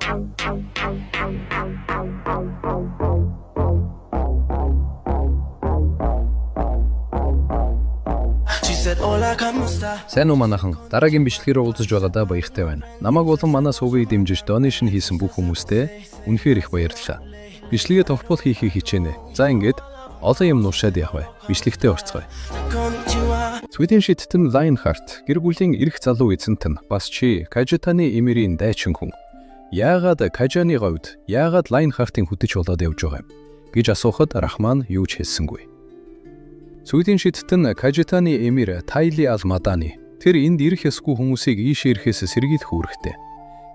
Сайн уу манайхан, дараагийн бичлэгээр уулзаж байгаадаа баяртай байна. Намайг болон манай сувгийг дэмжиж донешн хийсэн бүх хүмүүстээ үнэхээр их баярлалаа. Бичлэгээ тогтмол хийхийг хичээнэ. За ингээд олон юм нуршаад явах бай. Бичлэгтээ орцгоё. Sweden шиттэн Lionheart гэр бүлийн эрх залуу эзэнт нь бас чи Кажитаны эмэрийн дайчин хүн. Яагаад Кажаны говьд яагаад Lionheart-ын хөдөж болоод явж байгаа юм гэж асуухад Рахман юу ч хэлсэнгүй. Sweden шиттэн Кажитаны эмэр Тайли Алмаданы тэр энд ирэх ёсгүй хүмүүсийг ийшээ ирэхээс сэргийлэх үүрэгтэй.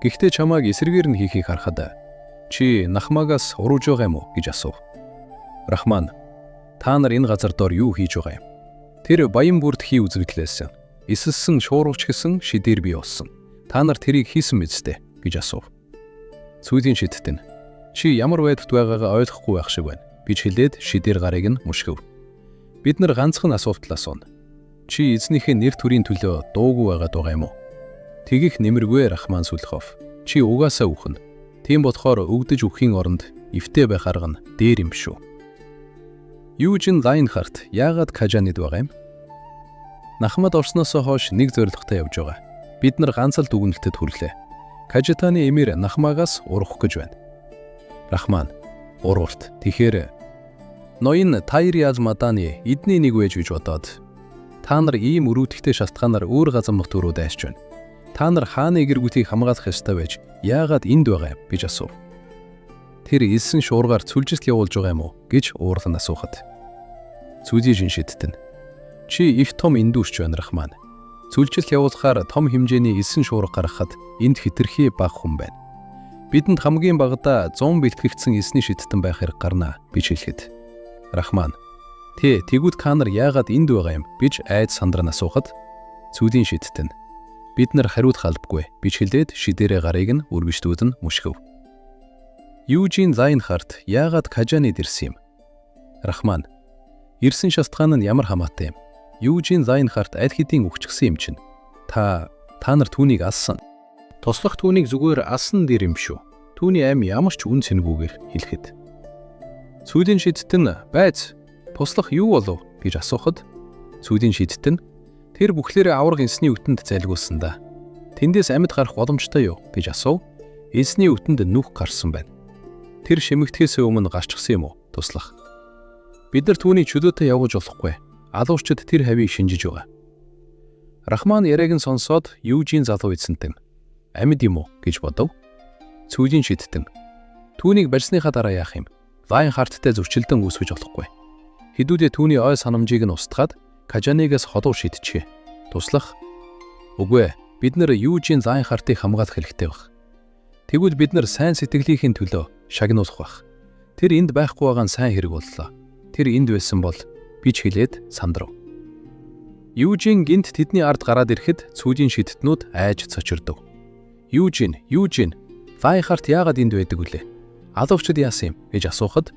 Гэхдээ чамааг эсрэгээр нь хийхийг харахад чи Нахмагаас урууж байгаа юм уу гэж асуув. Рахман та нар энэ газар доор юу хийж байгаа юм? Тэр баян бүрдхий үзэгдлээс эсэлсэн шуургач гэсэн шидээр бий болсон. Та нар тэрийг хийсэн мэт гэж асуув. Sweden шиттэн чи ямар байдалд байгаагаа ойлгохгүй байх шиг байна гэж хэлээд шидээр гарыг нь мушгив. Бид нар ганцхан асуултаас он. Чи эзнийхээ нэр төрийн төлөө дуугүй байгаад байгаа юм уу? Тэгих нэмэргүй Рахман Сүлхов. Чи угаасаа үхэн. Тийм болохоор өгдөж өхийн оронд эвтэй байх арга нь дээр юм шүү. Юужин Lionheart яагаад Кажанид байгаа юм? Нахмад орсноос хойш нэг зорилготой явж байгаа. Бид нар ганц л дүгнэлтэд хүрлээ. Кажитаны эмэр Нахмагаас урах гэж байна. Рахман уралт. Тэгэхээр ноён Тайри Алмаданы эдний нэг байж бодоод та нар ийм өрөөдөгтэй шалтгаанаар өөр газамт руу дайрч байна. Та нар хааны гэргүүдийг хамгаалах ёстой байж яагаад энд байгаа юм гэж асуув. Тэр элсэн шуургаар цүлжилт явуулж байгаа юм уу гэж уурлан асуухад. Sweden шиттэн чи их том эндүүрч байна Рахман. Цүлжилт явуулахаар том хэмжээний элсэн шуурга гаргахад энд хэтэрхий бага хүн байна. Бидэнд хамгийн багадаа 100 бэлтгэгдсэн элсний шиттэн байх хэрэг гарна гэж хэлэхэд. Рахман тэгвэл та нар яагаад энд байгаа юм гэж айд сандран асуухад Sweden шиттэн бид нар хариулах албагүй гэж хэлээд шидээрээ гарыг нь өргөжтүүд нь мушгив. Юужин Lionheart яагаад Кажанид ирсэн юм? Рахман ирсэн шалтгаан нь ямар хамаатай юм? Юужин Lionheart аль хэдийн өгчихсэн юм чинь. Та нар түүнийг алсан. Туслах түүнийг зүгээр алсан дэр юм шүү. Түүний аим ямар ч үн цэнэгүүгээр хэлэхэд. Sweden шиттэн байц туслах юу болов гэж асуухад Sweden шиттэн тэр бүхлээрээ авраг энсний үтэнд зайлгуулсан да. Тэндээс амьд гарах боломжтой юу гэж асуув. Энсний үтэнд нүх гарсан байна. Тэр шимэгдэхээс өмнө гарчихсан юм уу? Туслах. Бид нар түүний чөлөөтэй явуулж болохгүй. Алуурчид тэр хавийг шинжиж байгаа. Рахман яриаг нь сонсоод Юужин залуу эзэнтэн амьд юм уу гэж бодов. Sweden шиттэн түүнийг барьсныхаа дараа яах юм? Lionheart-тай зөрчилдөн үүсгэж болохгүй. Хэдүүдээ түүний ой санамжийг нь устгаад Кажанигаас холуу шидчихэ. Туслах. Үгүй ээ. Бид нар Юужин Lionheart-ыг хамгаалах хэрэгтэй баг. Тэгвэл бид нар сайн сэтгэлийнхээ төлөө шагнуулах баг. Тэр энд байхгүй байгаа нь сайн хэрэг боллоо. Тэр энд байсан бол бич хэлээд сандрав. Юужин гинт тэдний ард гараад ирэхэд Sweden шиттнүүд айж цочирдов. Юужин Lionheart яагаад энд байдаг вүлээ? Алуурчид яасан юм гэж асуухад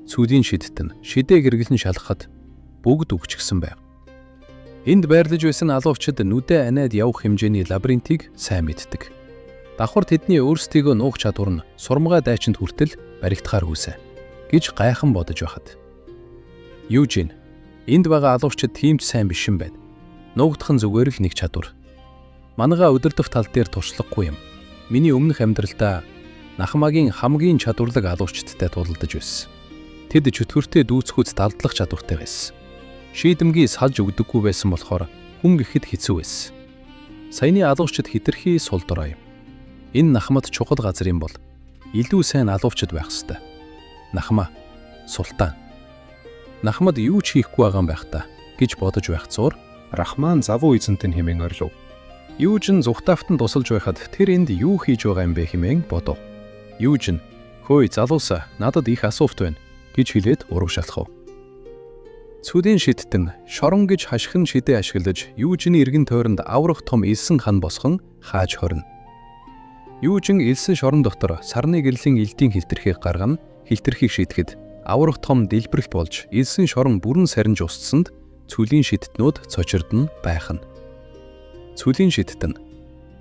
Sweden шиттэн шидээ гэргэлэн шалгахад бүгд өгчихсэн байв. Энд байрлаж байсан алуурчид нүдэ аниад явах хэмжээний лабиринтийг сайн мэддэг. Давхар тэдний өөрсдийгөө нуух чадвар нь сурмгай дайчинд хүртэл баригдахаар хүсэ гэж гайхан бодож байхад. Юужин энд байгаа алуурчид тийм ч сайн биш юм байна. Нуугдах нь зүгээр л нэг чадвар. Манайгаа өдөрдөх тал дээр туршлагагүй юм. Миний өмнөх амьдралдаа Нахмагийн хамгийн чадварлаг алуурчдтай тулалдаж байсан. Тэд чөтгөртэй дүүцхүүц далдлах чадвартай байсан. Шийдэмгий салж өгдөггүй байсан болохоор хүн гэхэд хэцүү байсан. Саяны алуурчид хэтэрхий сул дорой юм. Энэ Нахмад чухал газар юм бол илүү сайн алуурчид байх ёстой. Нахма, султан. Нахмад юу ч хийхгүй байгаа юм байх та гэж бодож байх зуур Рахман завуу эзэнтэн хэмээн орилов. Юужин зүхтаавтан тусалж байхад тэр энд юу хийж байгаа юм бэ хэмээн бодов. Юужин хөөе залуусаа надад их асуулт байна гэж хэлээд урагшаалхав. Sweden шиттэн шорон гэж хашхин шидээ ашиглаж Юужины эргэн тойронд аврах том элсэн хан босхон хааж хорно. Юужин элсэн шорон дотор сарны гэрлийн элдийн хилтерхийг гаргана, хилтерхийг шийдэхэд аврах том дэлбэрэлт болж элсэн шорон бүрэн сарнж устсанд цүлийн шидтнүүд цочирдно байх нь. Цүлийн шидтэн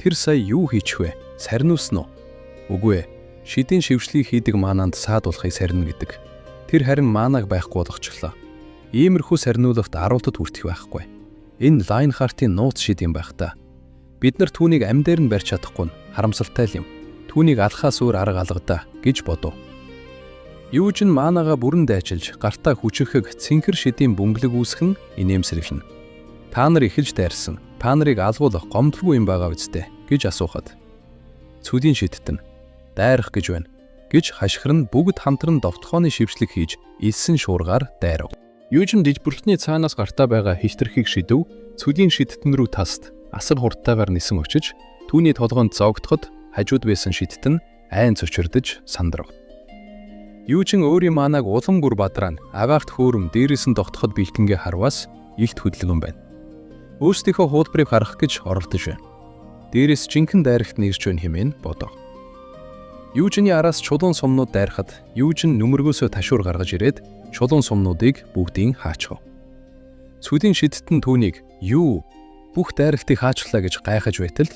тэр сая юу хийчих вэ? Сарниулсан уу? Үгүй ээ. шидийн шившлийг хийдэг маананд саадуулахыг сарнина гэдэг. Тэр харин маанаг байхгүй болгочихлоо. Иймэрхүү сарниулалт аруултад хүртэх байхгүй. Энэ Лайнхартийн нууц шид юм байх та. Бид нар түүнийг амьдээр нь барьж чадахгүй нь харамсалтай юм. Түүнийг алхаас өөр арга алгадаа гэж бодов. Юужин маанага бүрэн дайчилж гартаа хүчрэхэг цэнхэр шидийн бөмбөлөг үүсгэн инээмсэрлэнэ. Та нар эхэлж дайрсан. Та нарыг алгуулах гомдолгүй юм байгаа үсттэй гэж асуухад. Цүлийн шидтэн дайрах гэж байна гэж хашгир нь бүгд хамтран довтхооны шившлэг хийж илсэн шуургаар дайрав. Юужин дижбүрлтний цаанаас гартаа байгаа хичтэрхийг шидэв цүлийн шидтэн рүү таст асар хурдтайгаар нисэн очиж түүний толгоонд зоогдоход хажууд байсан шидтэн айн цочирдож сандрав. Юужин өөрийн маанаг улам гүр бадраа агаарт хөөрөм дээрээс нь тогтоход бэлтэнгээ харваас илт хөдлөгөн байна. Өөрсдийнхөө хуулбарыг харах гэж оролдож байна. Дээрээс жинхэнэ дайрагт нэрч байна хэмээн бодов. Юужины араас чулуун сумнууд дайрахад Юужин нүмергөөсөө ташуур гаргаж ирээд чулуун сумнуудыг бүгдийг хаачхав. Цүлийн шидтэн түүнийг юу бүх дайрагтыг хаачлаа гэж гайхаж байтал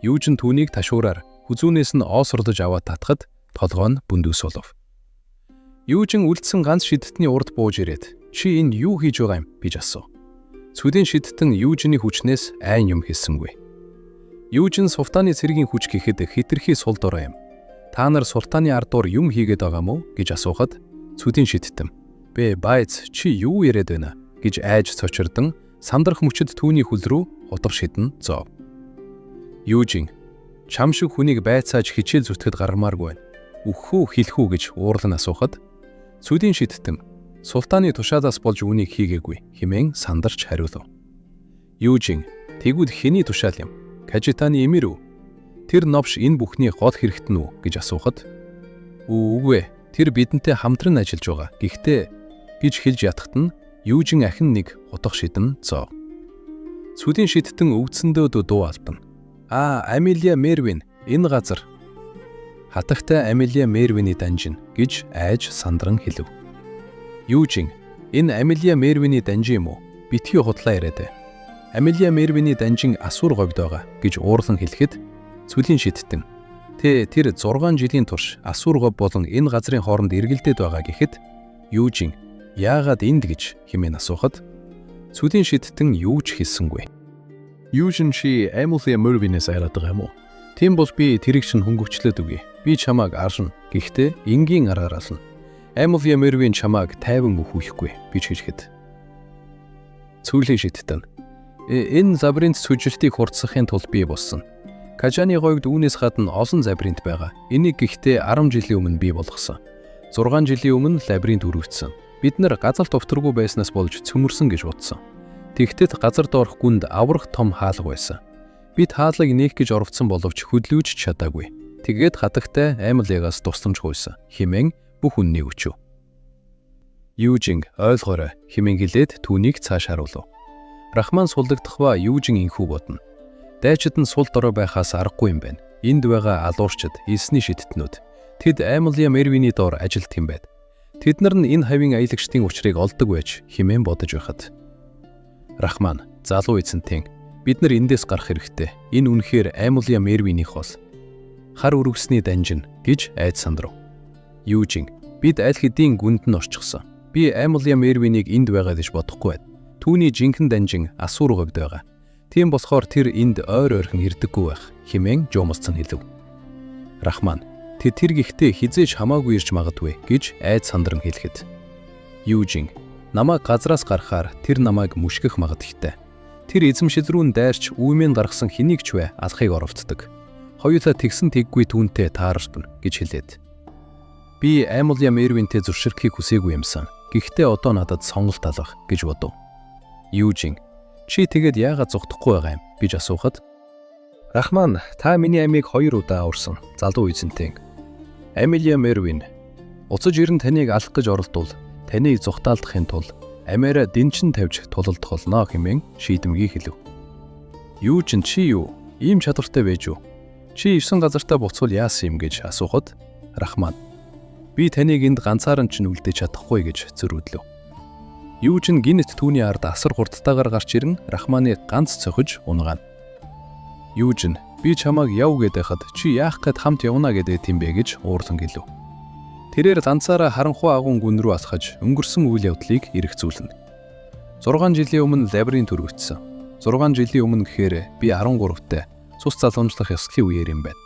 Юужин түүнийг ташуураар хүзүүнээс нь оосорлож аваад татхад толгоо нь бүндүүс болов. Юужин үлдсэн ганц шидтний урд бууж ирээд чи энэ юу хийж байгаа юм гэж асуув. Цүлийн шидтэн Юужины хүчнээс айн юм хэлсэнгүй. Юужин султаны цэргийн хүч гэхэд хитрхи сул дорой юм. Та нар султаны ардуур юм хийгээд байгаа мó гэж асуухад цүлийн шидтэн бэ байц чи юу яриад байна гэж айж цочирдан сандрах мөчөд түүний хөл рүү хутга шидэн зов. Юужин чам шиг хүнийг байцааж хичээл зүтгэд гаргамааргүй байна. Үххүү хэлэхүү гэж уурлан асуухад цүлийн шидтэн султаны тушаалаас болж үнийг хийгээгүй хэмээн сандарч хариулав. Юужин тэгвэл хэний тушаал юм? Кажитаны эмэр үү? Тэр новш энэ бүхний гол хэрэгтэн үү гэж асуухад үгүй тэр бидэнтэй хамтран ажиллаж байгаа. Гэхдээ гэж хэлж ятгахт нь Юужин ахин нэг хутга шидэн зов. Цүлийн шидтэн өвдсөндөө дуу алдана. Амелия Мервин энэ газар. Хатагтай Амелия Мервиний данжин гэж айж сандран хэлв. Юужин энэ Амелия Мервиний данжин юм уу? Битгий худлаа яриад. Амелия Мервиний данжин асуур говьд байгаа гэж уурлан хэлэхэд цүлийн шидтэн тэр 6 жилийн турш асуур говь болон энэ газрын хооронд эргэлдээд байгаа гэхэд Юужин яагаад энд гэж хэмээн асуухад цүлийн шидтэн юу ч хэлсэнгүй. Юужин чи Амелия Мервинээс айраад байгаа юм уу? Тийм бол би тэрийг чинь хөнгөвчлөөд үгүй. Би чамааг аршина. Гэхдээ энгийн аргаар ална. Амелия Мервин чамааг тайван өхөхгүй гэж хэлэхэд цүлийн шидтэн энэ лабиринт сүжилтийг хурцсахын тулд бий болсон. Кажаны говьд үүнээс гадна олон лабиринт байгаа. Энийг гэхдээ 10 жилийн өмнө бий болгосон. 6 жилийн өмнө лабиринт өргөгдсөн. Бид нар газар товторгүй байснаас болж цөмөрсөн гэж бодсон. Тэгтэл газар доорх гүнд аврах том хаалга байсан. Бид хаалгыг нээх гэж орвцсон боловч хөдлөөж чадаагүй. Тэгээд хатагтай Амелиагаас тусламж гуйсан. Хэмээн бүх үннийг өчөв. Юужин ойлгоорой хэмээн хэлээд түүнийг цааш харуулв. Рахман суллагдахва Юужин инхүү бодно. Дайчид нь сул дорой байхаас аргагүй юм байна. Энд байгаа алуурчид, элсний шидтнүүд тэд Амелия Мервиний доор ажилт юм байд. Тэд нар нь энэ хавийн аялагчдын учрыг олдог байж хэмээн бодож байхад Рахман залуу эзэнтэн бид нар эндээс гарах хэрэгтэй. Энэ үнэхээр Амелия Мервинийх бол хар өргөсний данжин гэж айд сандрав. Юужин бид аль хэдийн гүнд нь орчихсон. Би Амелия Мервинийг энд байгаа гэж бодохгүй байна. Түүний жинхэнэ данжин асуур говьд байгаа. Тийм болохоор тэр энд ойр ойрхон ирдэггүй байх хэмээн жуумалцсан хэлв. Рахман тэр гихтээ хизээж хамаагүй ирж магадгүй гэж айд сандран хэлэхэд Юужин намайг газраас гарахаар тэр намайг мүшгэх магадaltaй. Тэр эзэмшил рүү дайрч үүмэн гаргасан хэнийг ч вэ алхахыг оролцдог. Хоёулаа тэгсэн тэггүй түүнтэй таарна гэж хэлээд би Амелия Мервинтэй зурширхийг хүсээгүй юмсан. Гэхдээ одоо надад сонголт алгах гэж бодов. Юужин чи тэгээд яагаад зогтохгүй байгаа юм гэж асуухад Рахман та миний амийг 2 удаа аварсан залуу эзэнтэй. Амелия Мервин уцаж ирэн таныг алах гэж оролдвол таныг зүхтаалдахын тулд амиараа дэнчин тавьж тулалдах болно хэмээн шийдэмгий хэлв. Юужин чи юу? Ийм чадвартай байж юу? Чи 9 газартаа буцвал яасан юм гэж асуухад Рахман би таныг энд ганцаараа ч үлдээж чадахгүй гэж зөрүүдлөв. Юужин гинэт түүний ард асар хурдтайгаар гарч ирэн Рахманыг ганц цохиж унгаана. Юужин Би чамайг яв гэдэг хад чи яах гээд хамт явна гэдэг юм бэ гэж уурлан гэлв. Тэрээр ганцаараа харанхуй агуун гүн рүү алхаж өнгөрсөн үйл явдлыг эргцүүлнэ. 6 жилийн өмнө лабиринт өргөгдсөн. 6 жилийн өмнө гэхээр би 13-тай цус залгамжлах ёслолын үеэр юм байна.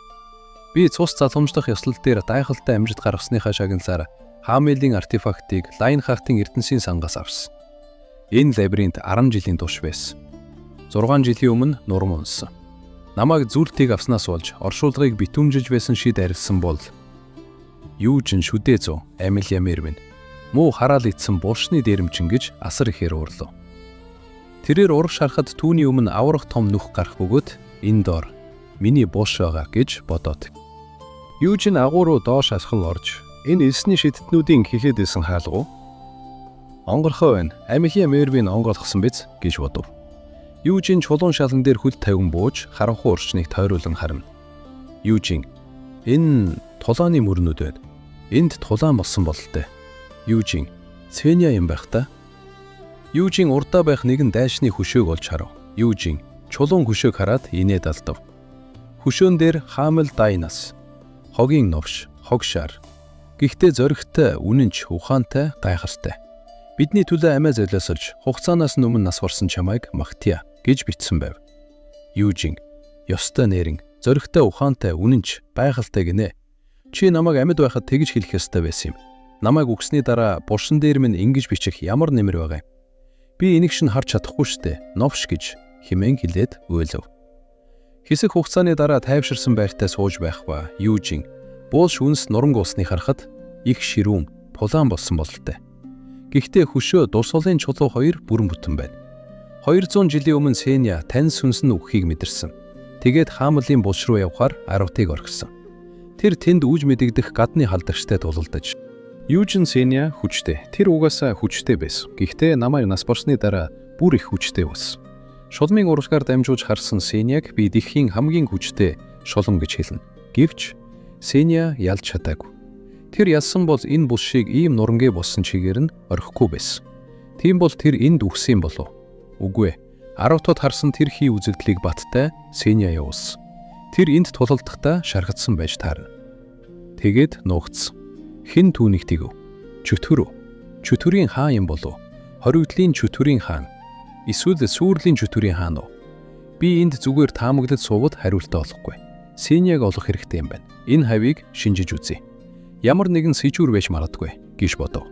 Би цус залгамжлах ёслол дээр гайхалтай амжилт гаргасныхаа шагналаар Хамелийн артефактыг Лайнхартын эрдэнсийн сангаас авсан. Энэ лабиринт 10 жилийн турш байсан. 6 жилийн өмнө нурам унсан. Намайг зүртийг авснаас болж оршуулгыг битүүмжилж байсан шид арилсан бол юу ч шүдээ зөө Амилия Мервин муу хараал ицсэн булшны дээрэмчин гэж асар ихээр уурлав. Тэрээр ураг шарахад түүний өмнө аврах том нүх гарах бөгөөд энэ доор миний булш байгаа гэж бодоод. Юужин агуу руу доош асхал орж энэ элсний шидэднүүдийн хихээд исэн хаалгуу онгорхоо байна. Амилия Мервин онгоолгосон биз гэж бодов. Юужин чулуун шалан дээр хөл тавин бууж харанхуй урчныг тойруулан харна. Юужин энэ тулааны мөрнүүд байна. Энд тулаан болсон бололтой. Юужин Свеня юм байх та. Юужин урдаа байх нэгэн дайшны хөшөөг олж харав. Юужин чулуун хөшөөг хараад инээд алдав. Хөшөөн дээр Хамел Дайнас, хогийн новш, хогшаар. Гэхдээ зоригтой, үнэнч, ухаантай, гайхалтай. Бидний төлөө амиа золиосолж, хугацаанаас өмнө нас барсан чамайг магтъя гэж бичсэн байв. Юужин ёстой нэрэн, зоригтой, ухаантай, үнэнч, гайхалтай гинэ. Чи намайг амьд байхад тэгж хэлэх ёстой байсан юм. Намайг үгсний дараа булшин дээр минь ингэж бичих ямар нэмэр байгаа юм. Би энийг шин харж чадахгүй штэ. Новш гэж химэн хэлээд уйлав. Хэсэг хугацааны дараа тайвширсан байртай сууж байх ба Юужин буулш үнс нуранг усны харахад их ширүүн, тулаан болсон бололтой. Гэхдээ хөшөө дурсгалын чулуу 2 бүрэн бүтэн байна. 200 жилийн өмнө Сеня тань сүнсэн үххийг мэдэрсэн. Тэгээд Хамелийн булш руу явхаар арвтыг орхисон. Тэр тэнд үж мэдэгдэх гадны халдагчтай тулалдаж. Юужин Сеня хүчтэй. Тэр угаасаа хүчтэй байсан. Гэхдээ намайг нас барсны дараа бүр их хүчтэй болсон. Шулмын урагшаар дамжуулж харсан Сеняг би дэлхийн хамгийн хүчтэй шулам гэж хэлнэ. Гэвч Сеня ялж чадаагүй. Тэр ялсан бол энэ булшийг ийм нурангээ болсон чигээр нь орхихгүй байсан. Тийм бол тэр энд үхсэн болов. Үгүй ээ. 10 тод харсан тэр хий үзэгдлийг баттай Сеня явуулсан. Тэр энд тулалдахдаа шаргацсан байж таарна. Тэгээд нуугдсан. Хэн түүнийг тэгв? Чөтгөр үү? Чөтгөрийн хаан юм болов? Хоригдлын чөтгөрийн хаан. Эсвэл сүүрлийн чөтгөрийн хаан уу? Би энд зүгээр таамаглаж сувад хариултаа олохгүй. Сеняг олох хэрэгтэй юм байна. Энэ хавийг шинжиж үзье. Ямар нэгэн сэжүүр байж магадгүй гэж бодов.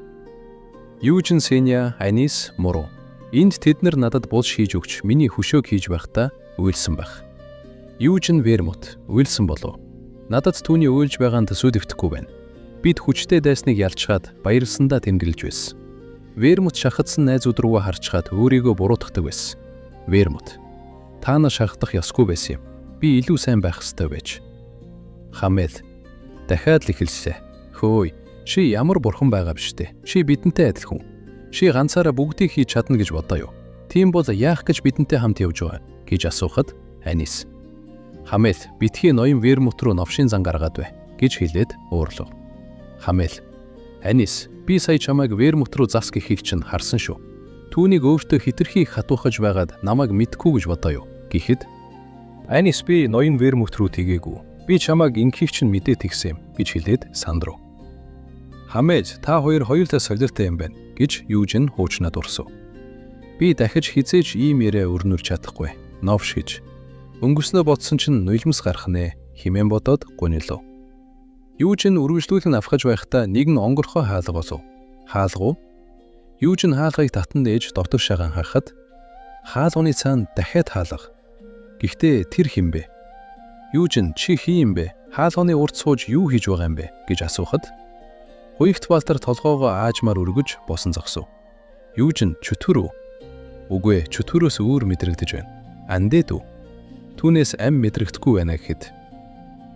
Юужин Сеня, Анис, Муру. Энд тэд нар надад булш хийж өгч миний хөшөөг хийж байхдаа уйлсан байх. Юужин Вермут уйлсан болов. Надад түүний уйлж байгаанд сүдэвдэхгүй байна. Бид хүчтэй дайсныг ялчгаад баярлсандаа тэмдэглэж байсан. Вермут шахагдсан найзууд руугаа харчгаад өөрийгөө буруутгадаг байсан. Вермут, та нар шахагдах ёсгүй байсан юм. Би илүү сайн байх ёстой байж. Хамел дахиад л эхэллээ. Хөөе, чи ямар бурхан байгаа биш үү? Чи бидэнтэй адилхан. Чи ганцаараа бүгдийг хийж чадна гэж бодоо юу? Тийм бол яах гэж бидэнтэй хамт явж байгаа гэж асуухад Анис. Хамел битгий ноён Вермут руу новшин зан гаргаад бай гэж хэлээд уурлав. Хамел, Анис, би сая чамайг Вермут руу зас гэхийг чинь харсан шүү. Түүнийг өөртөө хитрхи хатуухаж байгаад намайг мэдгүй гэж бодоо юу? Гэхэд Анис би ноён Вермут руу тэгээгүй. Би чамайг инхийг чинь мэдээ тэгсэн юм гэж хэлээд сандрав. Хамэж, та хоёулаа солиотой юм байна гэж Юужин хуучнаад урсав. Би дахиж хизээж ийм яриа өрнүүлж чадахгүй. Новш гэж. Өнгөрснөө бодсон чинь нулимс гарах нэ химэн бодоод гунилав. Юужин үргэлжлүүлэн авахж байхдаа нэгэн онгорхой хаалга олов. Хаалга уу? Юужин хаалгыг татан дээж дотор шагаан харахад хаалганы цаана дахиад хаалга. Гэхдээ тэр хэн бэ? Юужин чи хий юм бэ? Хаалганы урд сууж юу хийж байгаа юм бэ гэж асуухад Хуйгт Балтар толгоогоо аажмаар өргөж босон зогсов. Юужин чөтгөр үү? Үгүй ээ, чөтгөрөөс өөр мэдрэгдэж байна. Андээд үү? Түүнээс ам мэдрэгдэхгүй байна гэхэд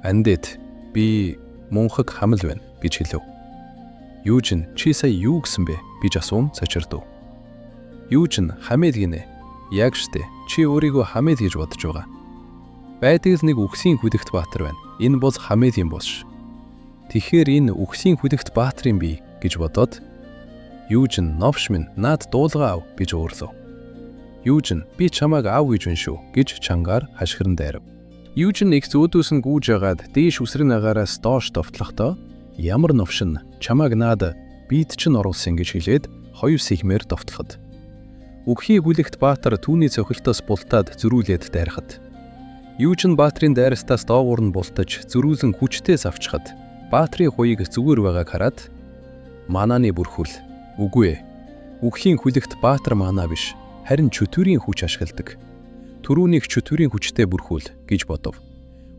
андээд би мунхаг хамал байна гэж хэлв. Юужин чи сая юу гэсэн бэ гэж асуун цочирдов. Юужин хамэл гинэ. Яг штэ. Чи өөрийгөө хамэл гэж бодож байгаа. Байдаг л нэг үхсийн хүдэгт баатар байна. Энэ бол хамээлийн бос. Тэгэхээр энэ үхсийн хүдэгт баатарын бий гэж бодоод Юужин новш минь наад дуулгаа ав гэж уурлав. Юужин би чамайг ав гэж байна шүү гэж чангаар хашгиран дайрав. Юужин их зөөдөөс нь гүүж агаад дээш үсрэн агаараас доош довтлохдоо ямар новшин чамааг наад бид чинь оруулсан гэж хэлээд хоёр сихмээр довтлоход. Үгхий бүлэгт Баатар түүний цохилтоос бултаад зөрүүлээд дайрахад. Юужин Баатрын дайрастаас доогуур нь бултаж зөрүүлэн хүчтэй завчхад Баатрын хуйг зүгээр байгааг хараад манааны бүрхүүл үгүй ээ. Үгхийн хүлэгт Баатар манаа биш, харин чөтвөрийн хүч ашигладаг. Төрүүнийг чөтвөрийн хүчтэй бүрхүүл гэж бодов.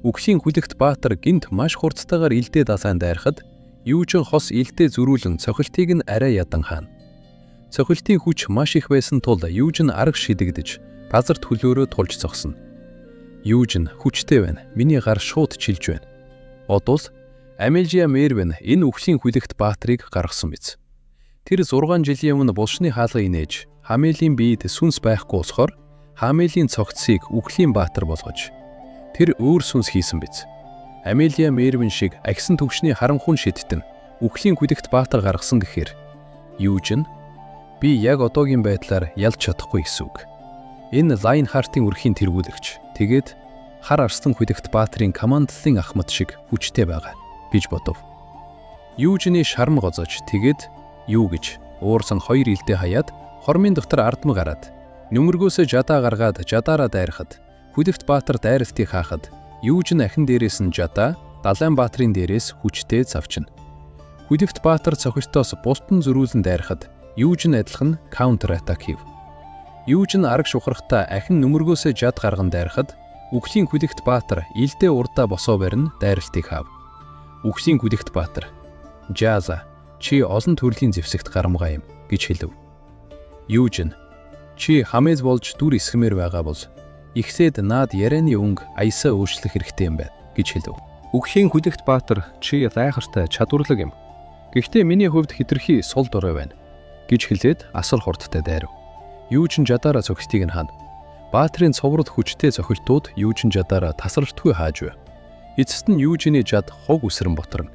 Үгхийн хүлэгт Баатар гинт маш хурцтайгаар илдээ дасаан дайрахад Юужин хос илдээ зөрүүлэн цохилтыг нь арай ядан хаана. Цохилтын хүч маш их байсан тул Юужин арга шидэгдэж газарт хөлөөрөө тулж зогсно. Юужин хүчтэй байна. Миний гар шууд чилж байна. Одол Амелжиа Мервен энэ үгхийн хүлэгт Баатрыг гаргасан биз. Тэр 6 жилийн өмнө булшны хаалга инээж Хамелийн биед сүнс байхгүй болохоор Хамелийн цогцсыг үгхийн Баатар болгож тэр өөр сүнс хийсэн биз. Амелиа Мервен шиг агсан төвшний харанхуун шидтэн үгхийн хүлэгт Баатар гаргасан гэхээр Юужин би яг одоогийн байдлаар ялж чадахгүй гэсэн үг. Энэ Лайнхартын үрхийн тэргүүлэгч. Тэгээд хар арслан хүлэгт Баатрын командлын ахмад шиг хүчтэй байгаа гэж бодов. Юужины шарм гозож тэгээд юу гэж уурсан хоёр илдээ хаяад хормын дотор ардмаг гараад нүмергөөсөө жадаа гаргаад жадаараа дайрахад хүлэгт Баатар дайралтыг хаахад Юужин ахин дээрээс нь жадаа Далайн Баатрын дээрээс хүчтэй завчна. Хүлэгт Баатар цохилтоос бусдын зөрүүлэн дайрахад Юужин адилхан каунтер атак хийв. Юужин арга шухрахтаа ахин нүмергөөсөө жад гарган дайрахад үгхийн хүлэгт Баатар илдээ урдаа босоо барин дайралтыг хаав. Үгхийн хүлэгт Баатар "Жаза, чи олон төрлийн зэвсэгт гарамгаа юм" гэж хэлв. Юужин "Чи хамээс болж дүр эсгэмээр байгаа бол ихсээд наад ярианы өнгө аясаа өөрчлөх хэрэгтэй юм байна" гэж хэлв. Үгхийн хүлэгт Баатар чи гайхартай чадварлаг юм. Гэхдээ миний хувьд хитрхи сул дорой байна гэж хэлээд асар хурдтай дайрав. Юужин жадаараа цогцтыг нь хаана. Баатрын цовруд хүчтэй цохилтууд Юужин жадаараа тасралтгүй хааж байв. Эцэст нь Юужины жад хог үсрэн боторно.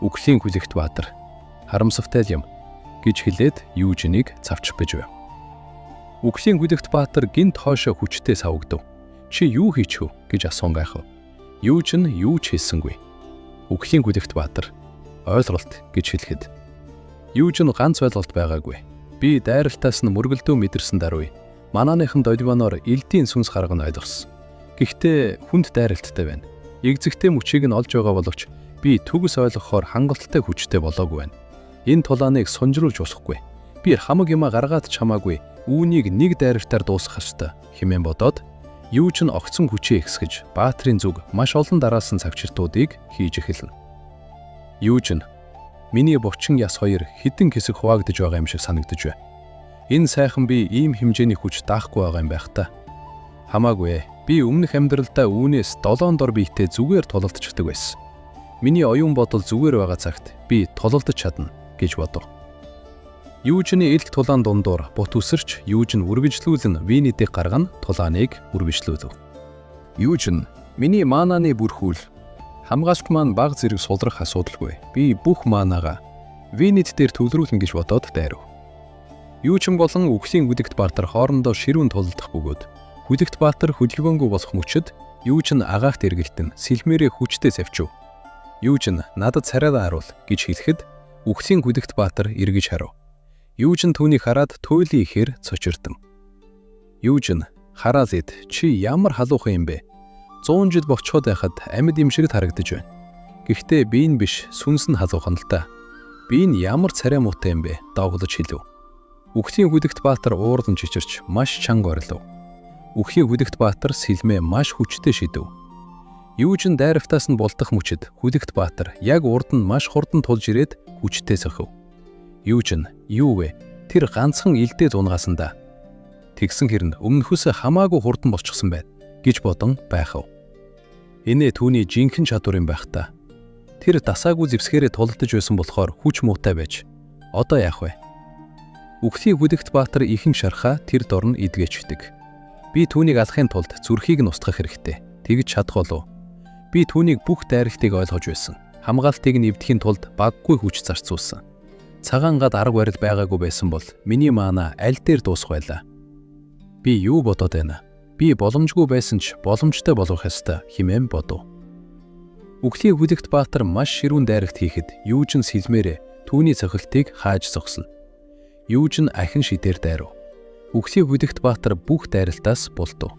Үгхийн хүлэгт Баатар "Харамсавтай юм" гэж хэлээд Юужиныг цавч бэж байв. Үгхийн хүлэгт Баатар гинт хоошоо хүчтэй савгдав. "Чи юу хийчихв?" гэж асуун гайхав. Юужин юу ч хэлсэнгүй. Үгхийн хүлэгт Баатар "Ойлголт" гэж хэлэхэд Юужин ганц ойлголт байгаагүй. Би дайралтаас нь мөргөлдөө мэдэрсэн даруй. Манааныхан долбоноор элдийн сүнс гаргана ойлгосон. Гэхдээ хүнд дайралттай байна. Игзэгтэй мөчийг нь олж байгаа боловч би төгс ойлгохоор хангалттай хүчтэй болоогүй байна. Энэ тулааныг сунжруулж болохгүй. Би хамаг юма гаргаад чамаагүй. Үүнийг нэг дайралтаар дуусгах ёстой хэмээн бодоод Юужин огцон хүчээ ихсгэж Баатрын зүг маш олон дараалсан цагчиртуудыг хийж эхэлнэ. Юужин "Миний булчин яс хоёр хідэн хэсэг хуваагдж байгаа юм шиг санагдаж байна. Энэ сайхан би ийм хэмжээний хүч даахгүй байгаа юм байх та. Хамаагүй, би өмнөх амьдралдаа үүнээс 7 дор биетэй зүгээр тулалдчихдаг байсан. Миний оюун бодол зүгээр байгаа цагт би тулалдаж чадна" гэж бодов. Юужины элк тулаан дундуур бут үсэрч Юужин үргэлжлүүлэн Винидийг гаргана тулааныг үргэлжлүүлв. Юужин "Миний манааны бүрхүүл. Хамгаалт маань баг зэрэг сулрах асуудалгүй. Би бүх манаагаа Винид дээр төвлөрүүлнэ" гэж бодоод дайрав. Юужин болон үгхийн хүлэгт Баатар хоорондоо ширүүн тулалдах бөгөөд хүлэгт Баатар хөдөлгөөнгүй болох мөчөд Юужин агаагт эргэлтэн сэлмээрээ хүчтэй завчив. Юужин "Надад царайдаа харуул" гэж хэлэхэд үгхийн хүлэгт Баатар эргэж харав. Юужин түүнийг хараад туйлын ихээр цочирдом. Юужин "Хараад эд, чи ямар халуухан юм бэ? 100 жил бовчход байхад амьд юм шиг харагдаж байна. Гэхдээ би энэ биш, сүнс нь халуухан л та. Би энэ ямар царай муутай юм бэ?" доогдож хэлв. Үгхийн хүлэгт Баатар уурдан чичирч маш чанга орилов. Үгхийн хүлэгт Баатар сэлмээ маш хүчтэй шидэв. Юужин дайралтаас нь булдах мөчөд хүлэгт Баатар яг урд нь маш хурдан тулж ирээд хүчтэй сохив. Юужин "Юу вэ? Тэр ганцхан илдээ зунгасан да. Тэгсэн хэрнэ өмнөхөөс хамаагүй хурдан болчихсон байна" гэж бодон байхав. Энэ түүний жинхэнэ чадвар юм байх та. Тэр дасаагүй зэвсгээрээ тулалдаж байсан болохоор хүч муутай байж. Одоо яах вэ? Үгхийн хүлэгт Баатар ихэнх шархаа тэр дорн идгээчдэг. Би түүнийг алахын тулд зүрхийг нь устгах хэрэгтэй. Тэгж чадах болов. Би түүнийг бүх дайралтыг ойлгож байсан. Хамгаалтыг нь эвдэхийн тулд баггүй хүч зарцуулсан. Цагаан гад арга барил байгаагүй байсан бол миний маана аль дээр дуусах байлаа. Би юу бодоод байна? Би боломжгүй байсан ч боломжтой болох ёстой хэмээн бодов. Үхлийн хүлэгт Баатар маш ширүүн дайрагт хийхэд Юужин сэлмээрээ түүний цохилтыг хааж зогсно. Юужин ахин шидээр дайрав. Үхлийн хүлэгт Баатар бүх дайралтаас болдов.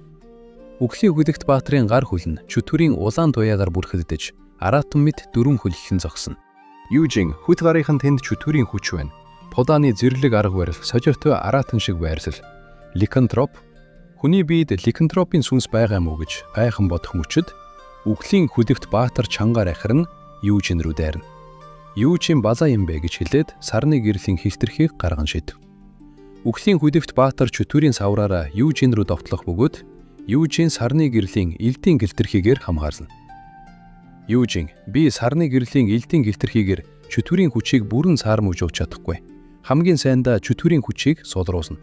Үхлийн хүлэгт Баатарын гар хөл нь чөтгөрийн улаан туяагаар бүрхэгдэж аратан мэд дөрвөн хөлхөн зогсно. Юужин хүт гарынхан тэнд чөтгөрийн хүч байна. Пудааны зэрлэг арга барил сожиртой аратан шиг байрлал. Ликантроп хүний биед ликантропын сүнс байгаа мó гэж гайхан бодох мөчөд Үхлийн хүлэгт Баатар чангаар ахирн Юужин рүү дайрна. Юужин балаа юм бэ гэж хэлээд сарны гэрлийн хилтерхийг гарган шидэв. Үхлийн хүлэгт Баатар чөтгөрийн савраараа Юужин рүү довтлох бөгөөд Юужин сарны гэрлийн элдийн гэлтерхийгээр хамгаална. Юужин би сарны гэрлийн элдийн гэлтерхийгээр чөтгөрийн хүчийг бүрэн саармууж чадахгүй. Хамгийн сайндаа чөтгөрийн хүчийг сулруулна.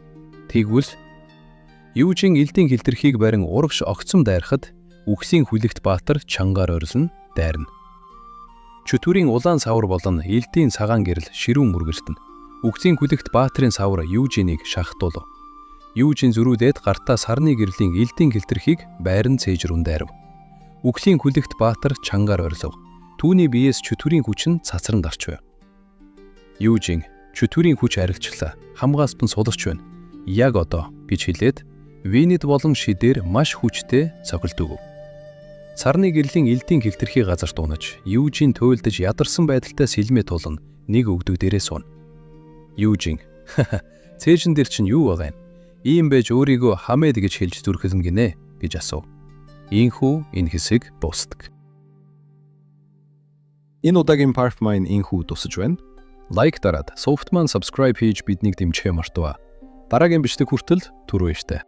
Тэгвэл Юужин элдийн гэлтерхийг барин урагш огцом дайрахад Үхлийн хүлэгт Баатар чангаар орилно, дайрна. Чөтгөрийн улаан савар болон элдийн цагаан гэрэл ширүүн мөргөртөн. Үхлийн хүлэгт Баатарын савар Юужинийг шахтуулав. Юужин зөрүүдээд гартаа сарны гэрлийн элдийн гэлтерхийг байран цээжрүүн дайрав. Үхлийн хүлэгт Баатар чангаар орилов. Түүний биеэс чөтгөрийн хүч нь цацран гарч байв. Юужин чөтгөрийн хүч арилжлаа. Хамгаалсан суларч байна. Яг одоо гэж хэлээд Венет болон шидээр маш хүчтэй цохилт өгөв. Сарны гэрлийн элдийн хилтерхий газар дуунаж, Юужин туйлдж ядарсан байдалтай сэлмээ тулна нэг өгдөг дээрээ сууна. Юужин цээжин дээр чинь юу байгаа юм? Ийм байж өөрийгөө хамээд гэж хэлж зүрхэлнэ гинэ гэж асуув. Ийхүү энэ хэсэг дуусдаг. Энэ удаагийн Part маань ийхүү дуусаж байна. Лайк дараад, Softman subscribe хийж биднийг дэмжихээ мартаваа. Дараагийн бичлэг хүртэл түрүү иштэй.